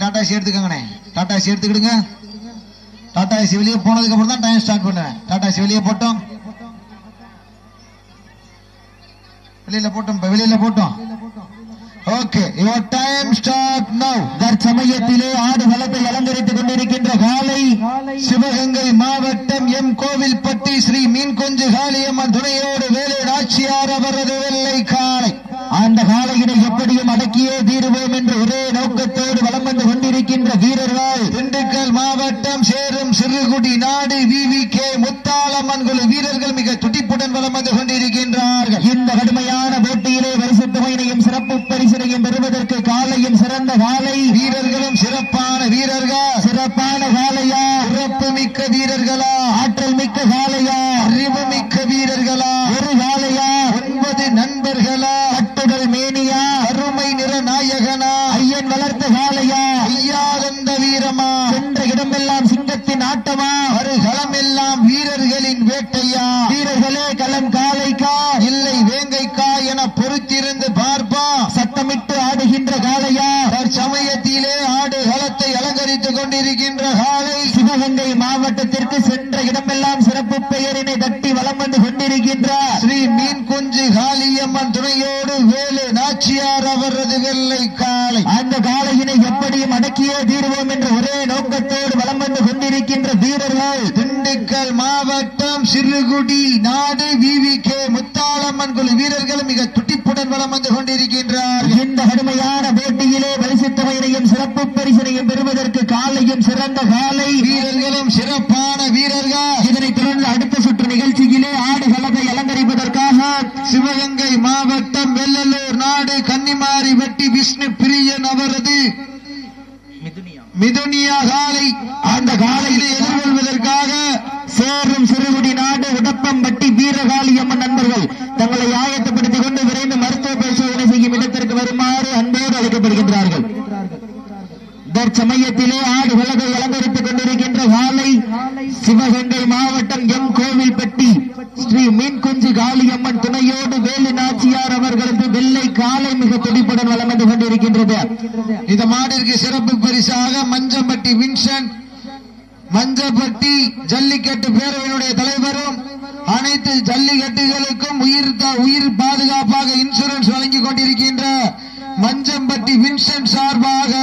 Tata AC எடுத்துக்கங்கண்ணே. Tata AC எடுத்துக்கிடுங்க. Tata AC வெளியே போனதுக்கு அப்புறம் தான் டைம் ஸ்டார்ட் பண்ணுவேன். டாடா ஏசி வெளியே போட்டோம். வெளியில போட்டோம். Okay, your time start now. தற்சமயத்திலே ஆடு வளத்தை அலங்கரித்துக் கொண்டிருக்கின்ற காலை சிவகங்கை மாவட்டம் எம் கோவில்பட்டி ஸ்ரீ மீன்குஞ்சு காளியம்மன் துணையோடு வேலு நாச்சியார் அவரது வெள்ளை காளை. அந்த காளையினை எப்படியும் அடக்கியே தீருவோம் என்று ஒரே நோக்கத்தோடு வலம் வந்து கொண்டிருக்கின்ற வீரர்கள் திண்டுக்கல் மாவட்டம் சேரும் சிறுகுடி நாடு VVK முத்தாளம்மன் குழு வீரர்கள் மிக துடிப்புடன் வலம் வந்து கொண்டிருக்கின்றார்கள். இந்த கடுமையான போட்டியிலே பரிசுத்தமையினையும் சிறப்பு பரிசினையும் பெறுவதற்கு காலையும் சிறந்த காலை வீரர்களும் சிறப்பான வீரர்கள். சிறப்பான காலையா, சிறப்பு மிக்க வீரர்களா, ஆற்றல் மிக்க காலையா, அறிவு மிக்க வீரர்களா, ஒரு காலையா, 9 நண்பர்களா, கட்டுடல் மேனியா, அருமை நிற நாயகனா, ஐயன் வளர்த்த காலையா, ஐயாதந்த வீரமா, சென்ற இடமெல்லாம் சிங்கத்தின் ஆட்டமா, ஒரு களம் எல்லாம் வீரர்களின் வேட்டையா. வீரர்களே, களம் காலைக்கா இல்லை வேங்கைக்கா என பொறுத்திருந்து பார்ப்பா. சத்தமிட்டு ஆடுகின்ற காலையா, தற்சமயத்திலே ஆடு களத்தை அலங்கரித்துக் கொண்டிருக்கின்ற காலை சிவகங்கை மாவட்டத்திற்கு சென்ற இடமெல்லாம் சிறப்பு பெயரினை தட்டி வலம் வந்து கொண்டிருக்கின்ற ஸ்ரீ மீன்குஞ்சு காளியம்மன் துணையோடு வேலு நாச்சியார் அவரது வெள்ளை காளை. அந்த காளையினை எப்படியும் அடக்கியே தீர்வோம் என்ற ஒரே நோக்கத்தோடு வலம் வந்து கொண்டிருக்கின்ற வீரர்கள் திண்டுக்கல் மாவட்டம் சிறுகுடி நாடு VVK முத்தாளம்மன் குழு வீரர்கள் மிக துடிப்புடன் வலம் வந்து கொண்டிருக்கின்றார். இந்த கடுமையான போட்டியிலே பரிசுத்தமையினையும் சிறப்பு பரிசினையும் பெறுவதற்கு காலையும் சிறந்த காலை வீரர்களும் சிறப்பான வீரர்கள். இதனைத் தொடர்ந்து அடுத்த சுற்று நிகழ்ச்சியிலே ஆடு களத்தை அலங்கரிப்பதற்காக சிவகங்கை மாவட்டம் வெள்ளலூர் நாடு கன்னிமாரி வெட்டி விஷ்ணு பிரியன் அவரது மிதுனியா காலை. அந்த காலையிலே எதிர்கொள்வதற்காக சேரும் சிறுகுடி நாடு உடப்பம்பட்டி வீரகாளியம்மன் நண்பர்கள் தங்களை ஆயத்தப்படுத்திக் கொண்டு விரைந்து மருத்துவ பரிசோதனை செய்யும் இடத்திற்கு வருமாறு அன்போடு அழைக்கப்படுகின்றார்கள். தற்சமயத்திலே ஆடு வலகை அலங்கரித்துக் கொண்டிருக்கின்ற காலை சிவகங்கை மாவட்டம் எம் கோவில்பட்டி ஸ்ரீ மீன்குஞ்சு காளியம்மன் துணையோடு வேலு நாச்சியார் அவர்களது வெள்ளை காலை மிக துடிப்புடன் வலம் வந்து கொண்டிருக்கின்றது. இந்த மாடிற்கு சிறப்பு பரிசாக மஞ்சம்பட்டி வின்சென்ட், மஞ்சப்பட்டி ஜல்லிக்கட்டு பேரவையினுடைய தலைவரும் அனைத்து ஜல்லிக்கட்டுகளுக்கும் உயிர் பாதுகாப்பாக இன்சூரன்ஸ் வழங்கிக் கொண்டிருக்கின்ற மஞ்சம்பட்டி வின்சென்ட் சார்பாக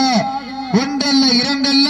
ஒன்றல்ல இரண்டல்ல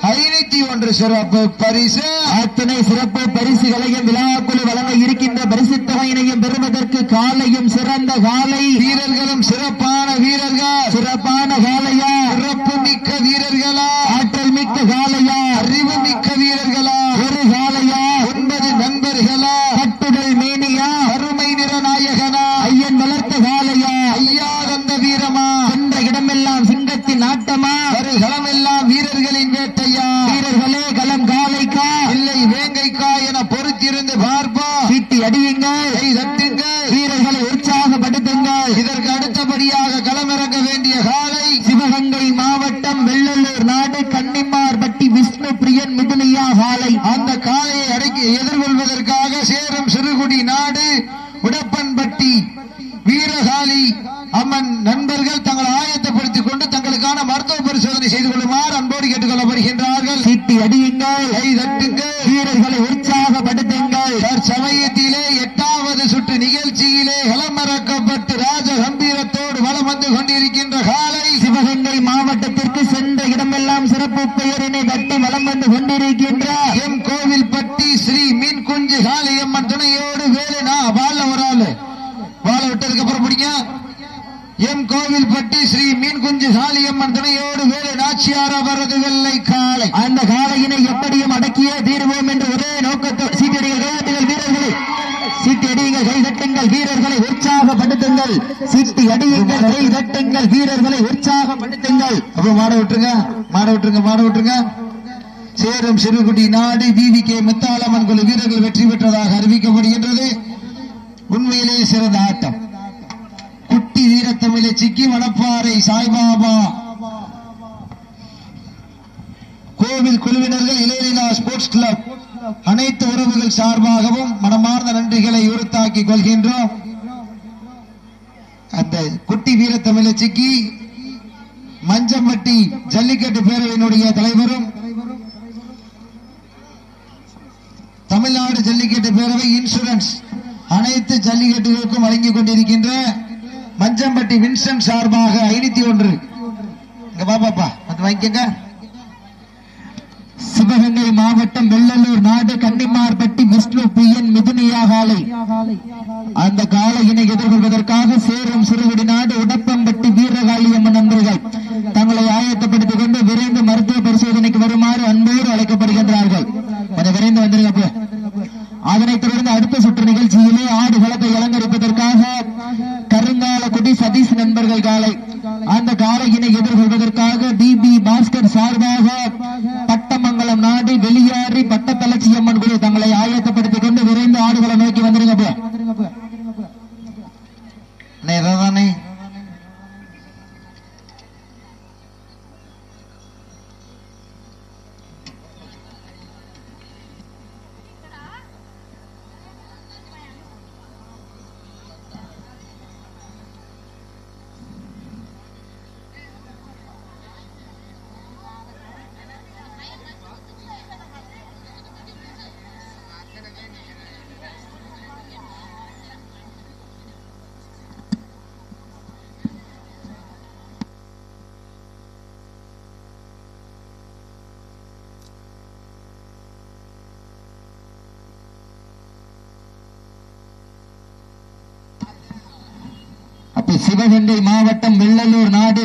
501 சிறப்பு பரிசு. அத்தனை சிறப்பு பரிசுகளையும் விழாக்குழு வழங்க இருக்கின்ற பரிசுத்தமையினையும் பெறுவதற்கு காலையும் சிறந்த காலை வீரர்களும் சிறப்பான வீரர்கள். சிறப்பான காலையா, சிறப்பு மிக்க வீரர்களா, ஆற்றல் மிக்க காலையா, அறிவு மிக்க வீரர்களா, ஒரு காலையா, 9 நண்பர்களா, கட்டுடல் மேனியா, அருமை நிற நாயகனா, ஐயன் வளர்த்த காலையா, ஐயா தந்த வீரமா, சென்ற இடமெல்லாம் சிங்கத்தின் ஆட்டமா, ஒரு களமெல்லாம் வீரர்களின் வேட்டையா. வீரர்களே, களம் காலைக்கா இல்லை வேங்கைக்கா என பொறுத்திருந்து பார்ப்பா. சீட்டி அடியுங்கள், கை தட்டுங்கள், வீரர்களை உற்சாகப்படுத்துங்கள். இதற்கு அடுத்தபடியாக களமிறங்க வேண்டிய காலை சிவகங்கை மாவட்டம் வெள்ளலூர் நாடு கன்னிமார்பட்டி விஷ்ணு பிரியன் மிதுனியா காலை. அந்த காலையை அடக்கி எதிர்கொள்வதற்காக சேரும் சிறுகுடி நாடு உடப்பன்பட்டி வீரகாளி அம்மன் நண்பர்கள் தங்களை ஆயத்தப்படுத்திக் கொண்டு தங்களுக்கான மருத்துவ பரிசோதனை செய்து கொள்ளுமாறு அன்போடு கேட்டுக் கொள்ளப்படுகின்றார்கள். சீட்டி அடியுங்கள், கை தட்டுங்கள், வீரர்களை உற்சாகப்படுத்துங்கள். தற்சமயத்திலே 8வது சுற்று நிகழ்ச்சியிலே களமிறக்கப்பட்டு ராஜ கம்பீரத்தோடு வலம் வந்து கொண்டிருக்கின்ற காலை சிவகங்கை மாவட்டத்திற்கு சென்ற இடமெல்லாம் சிறப்பு பெயரினை தட்டி வலம் வந்து கொண்டிருக்கின்ற எம் கோவில்பட்டி ஸ்ரீ மீன்குஞ்சு காளியம்மன் துணையோடு வேலுனா வாழ ஒரு ஆளு வாழ விட்டதுக்கு அப்புறம் பிடிங்க. எம் கோவில்பட்டி ஸ்ரீ மீன்குஞ்சு காளியம்மன் துணையோடு வேலு நாச்சியார் அவரது வெள்ளை காளை. அந்த காளையினை எப்படியும் அடக்கியே தீர்வோம் என்று ஒரே நோக்கத்தோடு சீட்டடிகள் கைதட்டுங்கள் வீரர்களை, சீட்டி அடியுங்கள், கை தட்டுங்கள், வீரர்களை உற்சாகப்படுத்துங்கள். சீட்டி அடியுங்கள், கை தட்டுங்கள், வீரர்களை உற்சாகப்படுத்துங்கள். அப்புறம் மாட விட்டுருங்க, மாட விட்டுருங்க, மாட விட்டுருங்க. சேரும் சிறுகுடி நாடு VVK முத்தாளம்மன் குழு வீரர்கள் வெற்றி பெற்றதாக அறிவிக்கப்படுகின்றது. உண்மையிலே சிறந்த ஆட்டம். குட்டி வீரத்தமிழை சிக்கி மணப்பாறை சாய்பாபா கோவில் குழுவினர்கள் இளையலா ஸ்போர்ட்ஸ் கிளப் அனைத்து உறவுகள் சார்பாகவும் மனமார்ந்த நன்றிகளை உறுத்தாக்கிக் கொள்கின்றோம். அந்த குட்டி வீரத்தமிழை சிக்கி மஞ்சம்பட்டி ஜல்லிக்கட்டு பேரவையினுடைய தலைவரும் தமிழ்நாடு ஜல்லிக்கட்டு பேரவை இன்சூரன்ஸ் அனைத்து ஜல்லிக்கட்டுகளுக்கும் வழங்கிக் கொண்டிருக்கின்ற மஞ்சம்பட்டி வின்சென்ட் சார்பாக 501 பாப்பாப்பா வாங்கிக்கங்க. சிவகங்கை மாவட்டம் வெள்ளலூர் நாடு கன்னிமார்பட்டி விஷ்ணு பிஎன் மிதுனியா காலை. அந்த காளையினை எதிர்கொள்வதற்காக சேரும் சிறுகுடி நாடு உடப்பம்பட்டி வீரகாளியம்மன் நண்பர்கள் தங்களை ஆயத்தப்படுத்திக் கொண்டு விரைந்து மருத்துவ பரிசோதனைக்கு வருமாறு அன்போடு அழைக்கப்படுகின்றார்கள். விரைந்து வந்திருக்க. அதனைத் தொடர்ந்து அடுத்த சுற்று நிகழ்ச்சியிலே ஆடு களத்தை அலங்கரிப்பதற்காக கருங்காலக்குடி சதீஷ் நண்பர்கள் காலை. அந்த காளையினை எதிர்கொள்வதற்காக டிபி பாஸ்கர் சார்பாக பட்டமங்கலம் நாடு வெளியாறி பட்டத்தலட்சியம்மன் குழு தங்களை ஆயத்தப்படுத்திக் கொண்டு விரைந்து ஆடுகளை நோக்கி வந்துருங்க. சிவகங்கை மாவட்டம் வெள்ளலூர் நாடு